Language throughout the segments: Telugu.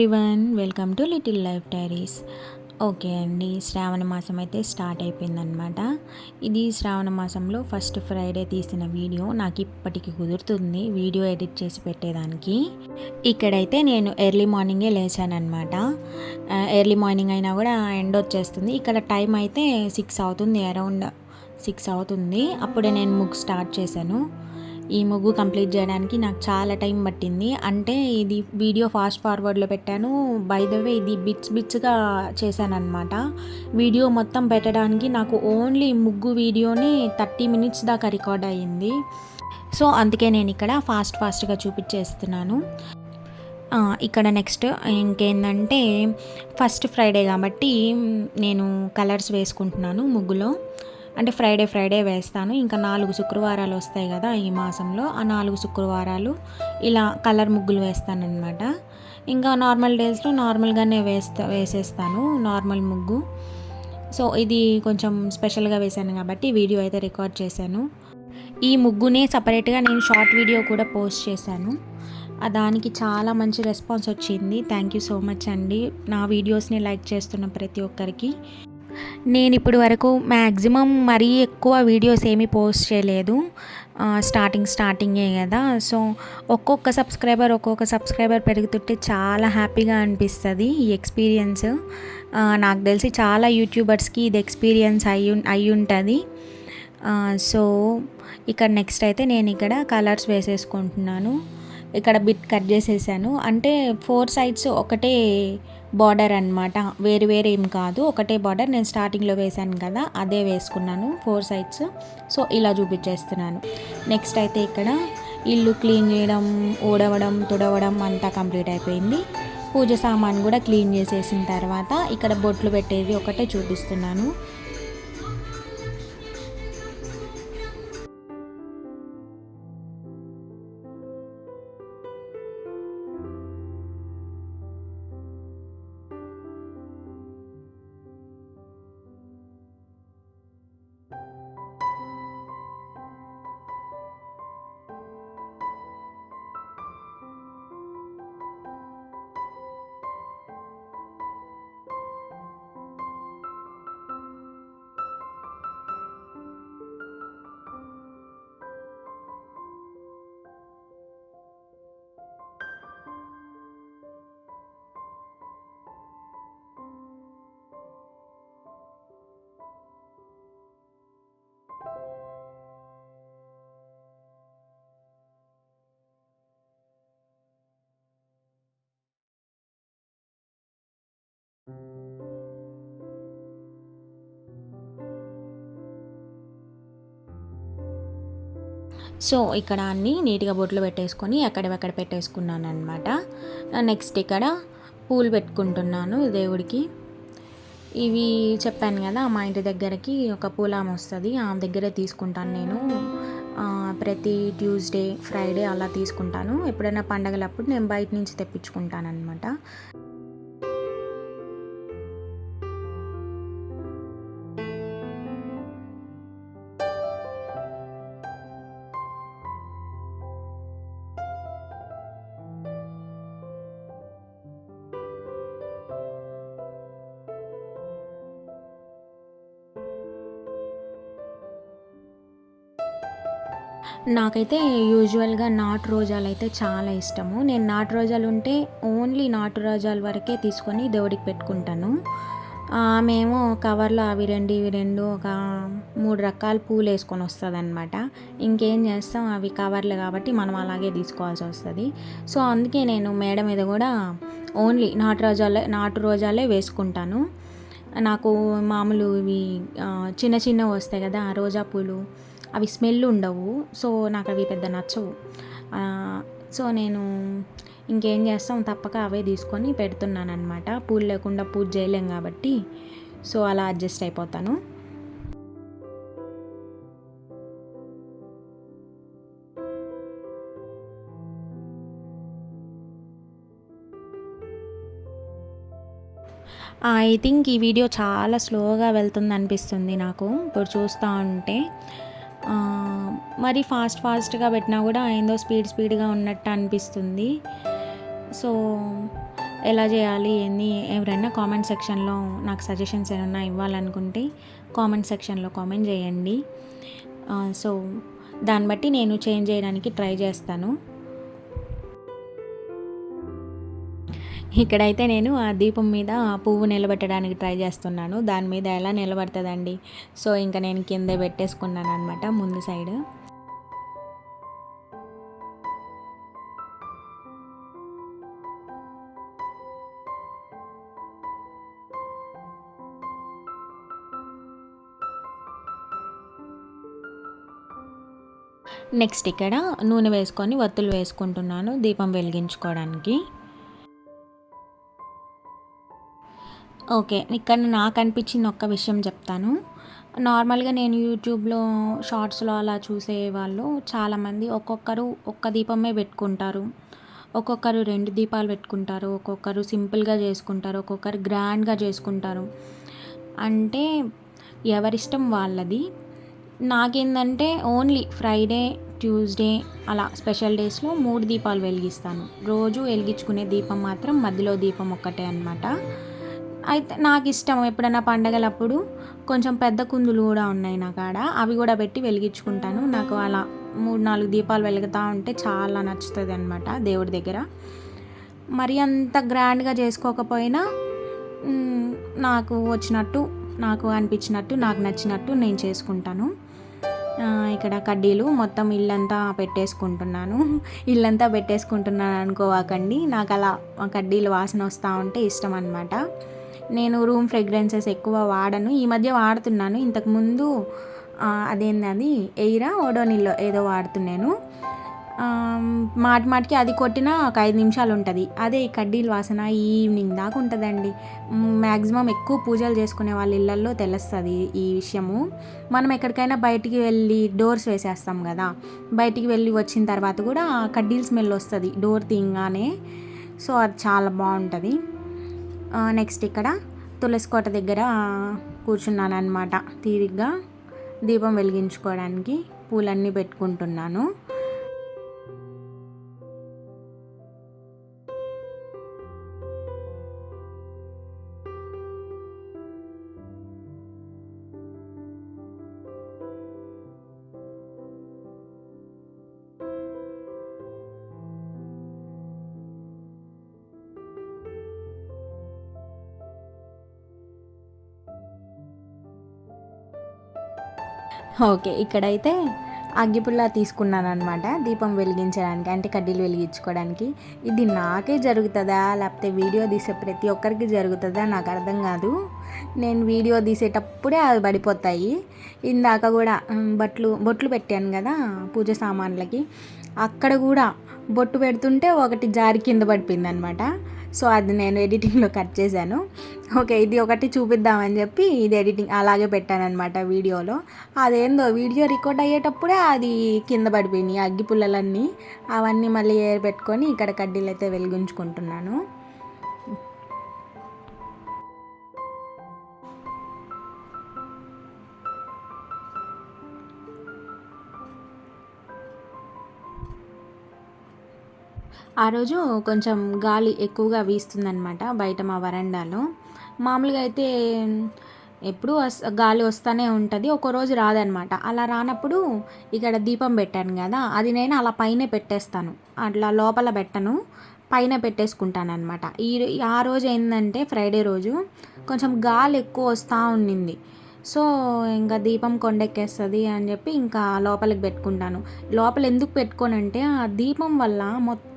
Everyone, welcome to little life diaries. Okay అండి, శ్రావణ మాసం అయితే స్టార్ట్ అయిపోయిందనమాట. ఇది శ్రావణ మాసంలో ఫస్ట్ ఫ్రైడే తీసిన వీడియో. నాకు ఇప్పటికి కుదురుతుంది వీడియో ఎడిట్ చేసి పెట్టేదానికి. ఇక్కడైతే నేను ఎర్లీ మార్నింగే లేచానమాట. ఎర్లీ మార్నింగ్ అయినా కూడా ఎండ్ వచ్చేస్తుంది. ఇక్కడ టైం అయితే 6 అవుతుంది, అరౌండ్ 6 అవుతుంది. అప్పుడే నేను ముగ్గు స్టార్ట్ చేశాను. ఈ ముగ్గు కంప్లీట్ చేయడానికి నాకు చాలా టైం పట్టింది. అంటే ఇది వీడియో ఫాస్ట్ ఫార్వర్డ్లో పెట్టాను. బై ద వే ఇది బిట్స్గా చేశానమాట. వీడియో మొత్తం పెట్టడానికి నాకు ఓన్లీ ముగ్గు వీడియోని 30 మినిట్స్ దాకా రికార్డ్ అయ్యింది. సో అందుకే నేను ఇక్కడ ఫాస్ట్గా చూపించేస్తున్నాను. ఇక్కడ నెక్స్ట్ ఇంకేంటంటే ఫస్ట్ ఫ్రైడే కాబట్టి నేను కలర్స్ వేసుకుంటున్నాను ముగ్గులో. అంటే ఫ్రైడే వేస్తాను. ఇంకా 4 శుక్రవారాలు వస్తాయి కదా ఈ మాసంలో. ఆ 4 శుక్రవారాలు ఇలా కలర్ ముగ్గులు వేస్తానన్నమాట. ఇంకా నార్మల్ డేస్లో నార్మల్గానే వేసేస్తాను నార్మల్ ముగ్గు. సో ఇది కొంచెం స్పెషల్గా వేశాను కాబట్టి వీడియో అయితే రికార్డ్ చేశాను. ఈ ముగ్గుని సపరేట్గా నేను షార్ట్ వీడియో కూడా పోస్ట్ చేశాను. దానికి చాలా మంచి రెస్పాన్స్ వచ్చింది. థ్యాంక్ యూ సో మచ్ అండి, నా వీడియోస్ని లైక్ చేస్తున్న ప్రతి ఒక్కరికి. నేను ఇప్పుడు వరకు మ్యాక్సిమం మరీ ఎక్కువ వీడియోస్ ఏమీ పోస్ట్ చేయలేదు. స్టార్టింగే కదా. సో ఒక్కొక్క సబ్స్క్రైబర్ పెరుగుతుంటే చాలా హ్యాపీగా అనిపిస్తుంది ఈ ఎక్స్పీరియన్స్. నాకు తెలిసి చాలా యూట్యూబర్స్కి ఇది ఎక్స్పీరియన్స్ అయి ఉంటుంది. సో ఇక్కడ నెక్స్ట్ అయితే నేను ఇక్కడ కలర్స్ వేసేసుకుంటున్నాను. ఇక్కడ బిట్ కట్ చేసేసాను. అంటే 4 సైడ్స్ ఒకటే బార్డర్ అనమాట, వేరు ఏం కాదు, ఒకటే బార్డర్. నేను స్టార్టింగ్లో వేసాను కదా అదే వేసుకున్నాను 4 సైడ్స్. సో ఇలా చూపించేస్తున్నాను. నెక్స్ట్ అయితే ఇక్కడ ఇల్లు క్లీన్ చేయడం, ఊడవడం, తుడవడం అంతా కంప్లీట్ అయిపోయింది. పూజ సామాన్ కూడా క్లీన్ చేసేసిన తర్వాత ఇక్కడ బొట్లు పెట్టేది ఒకటే చూపిస్తున్నాను. సో ఇక్కడ అన్నీ నీట్గా బొట్లు పెట్టేసుకొని ఎక్కడెక్కడ పెట్టేసుకున్నాను అనమాట. నెక్స్ట్ ఇక్కడ పూలు పెట్టుకుంటున్నాను దేవుడికి. ఇవి చెప్పాను కదా, మా ఇంటి దగ్గరకి ఒక పూలామె వస్తుంది, ఆమె దగ్గరే తీసుకుంటాను నేను. ప్రతి ట్యూస్డే, ఫ్రైడే అలా తీసుకుంటాను. ఎప్పుడైనా పండగలప్పుడు నేను బయట నుంచి తెప్పించుకుంటాను అనమాట. నాకైతే యూజువల్గా నాటు రోజాలు అయితే చాలా ఇష్టము. నేను నాటు రోజాలు ఉంటే ఓన్లీ నాటు రోజాల వరకే తీసుకొని దేవుడికి పెట్టుకుంటాను. మేము కవర్లో అవి రెండు ఒక 3 రకాల పూలు వేసుకొని వస్తుంది అనమాట. ఇంకేం చేస్తాం, అవి కవర్లు కాబట్టి మనం అలాగే తీసుకోవాల్సి వస్తుంది. సో అందుకే నేను మేడ మీద కూడా ఓన్లీ నాటు రోజాలే వేసుకుంటాను. నాకు మామూలు ఇవి చిన్నవి వస్తాయి కదా రోజా పూలు, అవి స్మెల్ ఉండవు. సో నాకు అవి పెద్ద నచ్చవు. సో నేను ఇంకేం చేస్తాం, తప్పక అవే తీసుకొని పెడుతున్నాను అనమాట. పూలు లేకుండా పూజ చేయలేం కాబట్టి సో అలా అడ్జస్ట్ అయిపోతాను. ఐ థింక్ ఈ వీడియో చాలా స్లోగా వెళ్తుంది అనిపిస్తుంది నాకు ఇప్పుడు చూస్తూ ఉంటే. మరి ఫాస్ట్గా పెట్టినా కూడా ఏందో స్పీడ్గా ఉన్నట్టు అనిపిస్తుంది. సో ఎలా చేయాలి ఏంది ఎవరైనా కామెంట్ సెక్షన్లో నాకు సజెషన్స్ ఏమైనా ఇవ్వాలనుకుంటే కామెంట్ సెక్షన్లో కామెంట్ చేయండి. సో దాన్ని బట్టి నేను చేంజ్ చేయడానికి ట్రై చేస్తాను. ఇక్కడైతే నేను ఆ దీపం మీద పువ్వు నిలబెట్టడానికి ట్రై చేస్తున్నాను. దాని మీద ఎలా నిలబడుతుందండి. సో ఇంకా నేను కిందే పెట్టేసుకున్నాను అనమాట ముందు సైడ్. నెక్స్ట్ ఇక్కడ నూనె వేసుకొని వత్తులు వేసుకుంటున్నాను దీపం వెలిగించుకోవడానికి. ఓకే, ఇక్కడ నాకు అనిపించింది ఒక్క విషయం చెప్తాను. నార్మల్గా నేను యూట్యూబ్లో షార్ట్స్లో అలా చూసే వాళ్ళు చాలామంది ఒక్కొక్కరు ఒక్క దీపమే పెట్టుకుంటారు, ఒక్కొక్కరు 2 దీపాలు పెట్టుకుంటారు, ఒక్కొక్కరు సింపుల్గా చేసుకుంటారు, ఒక్కొక్కరు గ్రాండ్గా చేసుకుంటారు. అంటే ఎవరిష్టం వాళ్ళది. నాకేందంటే ఓన్లీ ఫ్రైడే, ట్యూస్డే అలా స్పెషల్ డేస్లో 3 దీపాలు వెలిగిస్తాను. రోజు వెలిగించుకునే దీపం మాత్రం మధ్యలో దీపం ఒక్కటే అనమాట. అయితే నాకు ఇష్టం ఎప్పుడైనా పండగలప్పుడు కొంచెం పెద్ద కుందులు కూడా ఉన్నాయి నా కాడ, అవి కూడా పెట్టి వెలిగించుకుంటాను. నాకు అలా 3-4 దీపాలు వెలుగుతూ ఉంటే చాలా నచ్చుతుంది అనమాట దేవుడి దగ్గర. మరి అంత గ్రాండ్గా చేసుకోకపోయినా నాకు వచ్చినట్టు, నాకు అనిపించినట్టు, నాకు నచ్చినట్టు నేను చేసుకుంటాను. ఇక్కడ కడ్డీలు మొత్తం ఇల్లంతా పెట్టేసుకుంటున్నాను. ఇల్లంతా పెట్టేసుకుంటున్నాను అనుకోవాకండి, నాకు అలా కడ్డీలు వాసన వస్తూ ఉంటే ఇష్టం అనమాట. నేను రూమ్ ఫ్రేగ్రెన్సెస్ ఎక్కువ వాడను, ఈ మధ్య వాడుతున్నాను. ఇంతకుముందు అదేంది ఎయిరా ఓడోనిల్లో ఏదో వాడుతున్నాను. మాటికి అది కొట్టినా ఒక 5 నిమిషాలు ఉంటుంది. అదే ఈ కడ్డీల వాసన ఈవినింగ్ దాకా ఉంటుందండి. మ్యాక్సిమం ఎక్కువ పూజలు చేసుకునే వాళ్ళ ఇళ్ళల్లో తెలుస్తుంది ఈ విషయము. మనం ఎక్కడికైనా బయటికి వెళ్ళి డోర్స్ వేసేస్తాం కదా, బయటికి వెళ్ళి వచ్చిన తర్వాత కూడా కడ్డీల స్మెల్ వస్తుంది డోర్ తీయగానే. సో అది చాలా బాగుంటుంది. నెక్స్ట్ ఇక్కడ తులసి కోట దగ్గర కూర్చున్నాను అనమాట, తీరిగ్గా దీపం వెలిగించుకోవడానికి పూలన్నీ పెట్టుకుంటున్నాను. ఓకే, ఇక్కడైతే అగ్గిపుల్ల తీసుకున్నాను అనమాట దీపం వెలిగించడానికి, అంటే కడ్డీలు వెలిగించుకోవడానికి. ఇది నాకే జరుగుతుందా లేకపోతే వీడియో తీసే ప్రతి ఒక్కరికి జరుగుతుందా నాకు అర్థం కాదు. నేను వీడియో తీసేటప్పుడే అవి పడిపోతాయి. ఇందాక కూడా బొట్లు పెట్టాను కదా పూజ సామాన్లకి, అక్కడ కూడా బొట్టు పెడుతుంటే ఒకటి జారి కింద పడిపోయింది అనమాట. సో అది నేను ఎడిటింగ్లో కట్ చేశాను. ఓకే, ఇది ఒకటి చూపిద్దామని చెప్పి ఇది ఎడిటింగ్ అలాగే పెట్టానమాట వీడియోలో. అదేందో వీడియో రికార్డ్ అయ్యేటప్పుడే అది కింద పడిపోయినాయి అగ్గి పుల్లలన్నీ. అవన్నీ మళ్ళీ ఏర్ పెట్టుకొని ఇక్కడ కడ్డీలు అయితే వెలిగించుకుంటున్నాను. ఆ రోజు కొంచెం గాలి ఎక్కువగా వీస్తుందనమాట బయట మా వరండాలో. మామూలుగా అయితే ఎప్పుడూ గాలి వస్తూనే ఉంటుంది, ఒక్కరోజు రాదనమాట. అలా రానప్పుడు ఇక్కడ దీపం పెట్టాను కదా, అది నేను అలా పైనే పెట్టేస్తాను, అట్లా లోపల పెట్టను, పైన పెట్టేసుకుంటాను అనమాట. ఆ రోజు ఏంటంటే ఫ్రైడే రోజు కొంచెం గాలి ఎక్కువ వస్తూ ఉండింది. సో ఇంకా దీపం కొండెక్కేస్తుంది అని చెప్పి ఇంకా లోపలికి పెట్టుకుంటాను. లోపల ఎందుకు పెట్టుకోనంటే ఆ దీపం వల్ల మొత్తం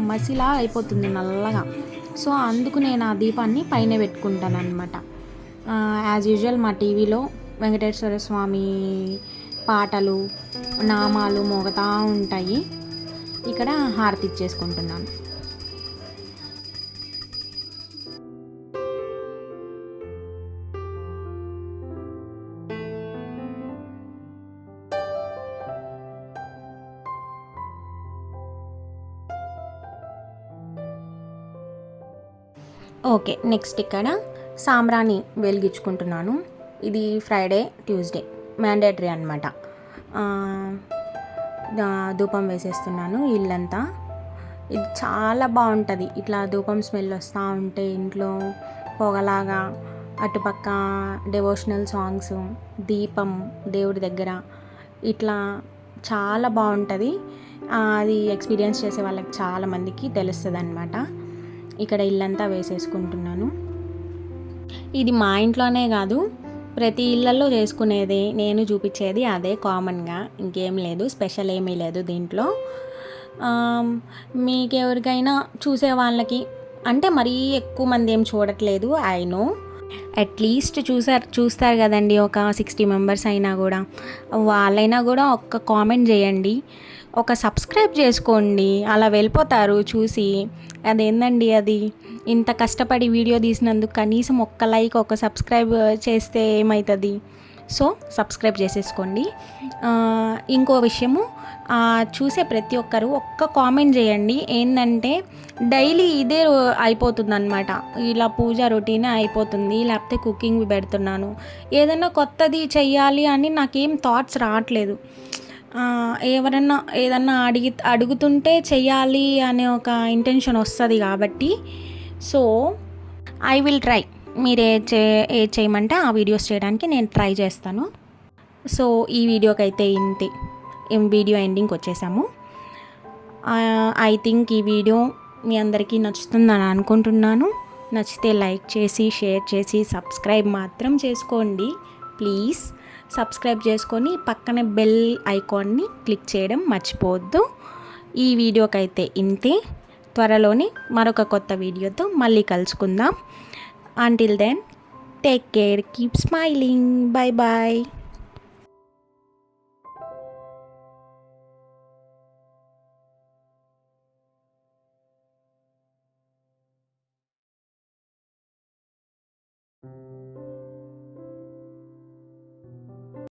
మసిలా అయిపోతుంది నల్లగా. సో అందుకు నేను ఆ దీపాన్ని పైన పెట్టుకుంటాను అనమాట. యాజ్ యూజువల్ మా టీవీలో వెంకటేశ్వర స్వామి పాటలు నామాలు మోగుతూ ఉంటాయి. ఇక్కడ హారతి ఇచ్చేసుకుంటున్నాను. ఓకే, నెక్స్ట్ ఇక్కడ సాంబ్రాణి వెలిగించుకుంటున్నాను. ఇది ఫ్రైడే, ట్యూస్డే మ్యాండేటరీ అనమాట. ధూపం వేసేస్తున్నాను ఇల్లంతా. ఇది చాలా బాగుంటుంది. ఇట్లా ధూపం స్మెల్ వస్తూ ఉంటే ఇంట్లో పొగలాగా, అటుపక్క డివోషనల్ సాంగ్స్, దీపం దేవుడి దగ్గర ఇట్లా చాలా బాగుంటుంది. అది ఎక్స్పీరియన్స్ చేసే వాళ్ళకి చాలామందికి తెలుస్తుంది అన్నమాట. ఇక్కడ ఇల్లంతా వేసేసుకుంటున్నాను. ఇది మా ఇంట్లోనే కాదు, ప్రతి ఇళ్ళల్లో చేసుకునేది, నేను చూపించేది అదే కామన్గా, ఇంకేం లేదు, స్పెషల్ ఏమీ లేదు దీంట్లో. మీకు ఎవరికైనా చూసే వాళ్ళకి అంటే మరీ ఎక్కువ మంది ఏం చూడట్లేదు, ఐ నో. అట్లీస్ట్ చూస్తారు కదండి, ఒక 60 మెంబర్స్ అయినా కూడా, వాళ్ళైనా కూడా ఒక్క కామెంట్ చేయండి, ఒక సబ్స్క్రైబ్ చేసుకోండి. అలా వెళ్ళిపోతారు చూసి. అదేందండి అది, ఇంత కష్టపడి వీడియో తీసినందుకు కనీసం ఒక్క లైక్, ఒక సబ్స్క్రైబ్ చేస్తే ఏమవుతుంది? సో సబ్స్క్రైబ్ చేసేసుకోండి. ఇంకో విషయము, చూసే ప్రతి ఒక్కరు ఒక్క కామెంట్ చేయండి. ఏంటంటే డైలీ ఇదే అయిపోతుందన్నమాట, ఇలా పూజ రొటీనే అయిపోతుంది, లేకపోతే కుకింగ్ పెడుతున్నాను, ఏదైనా కొత్తది చెయ్యాలి అని నాకేం థాట్స్ రావట్లేదు. ఎవరన్నా ఏదన్నా అడుగుతుంటే చెయ్యాలి అనే ఒక ఇంటెన్షన్ వస్తుంది కాబట్టి, సో ఐ విల్ ట్రై. మీరు ఏది చేయమంటే ఆ వీడియోస్ చేయడానికి నేను ట్రై చేస్తాను. సో ఈ వీడియోకి అయితే ఇంతే, వీడియో ఎండింగ్కి వచ్చేసాము. ఐ థింక్ ఈ వీడియో మీ అందరికీ నచ్చుతుందని అనుకుంటున్నాను. నచ్చితే లైక్ చేసి, షేర్ చేసి, సబ్స్క్రైబ్ మాత్రం చేసుకోండి ప్లీజ్. సబ్స్క్రైబ్ చేసుకొని పక్కన బెల్ ఐకాన్ని క్లిక్ చేయడం మర్చిపోవద్దు. ఈ వీడియోకి అయితే ఇంతే. త్వరలోనే మరొక కొత్త వీడియోతో మళ్ళీ కలుసుకుందాం. Until then, take care, keep smiling, bye bye.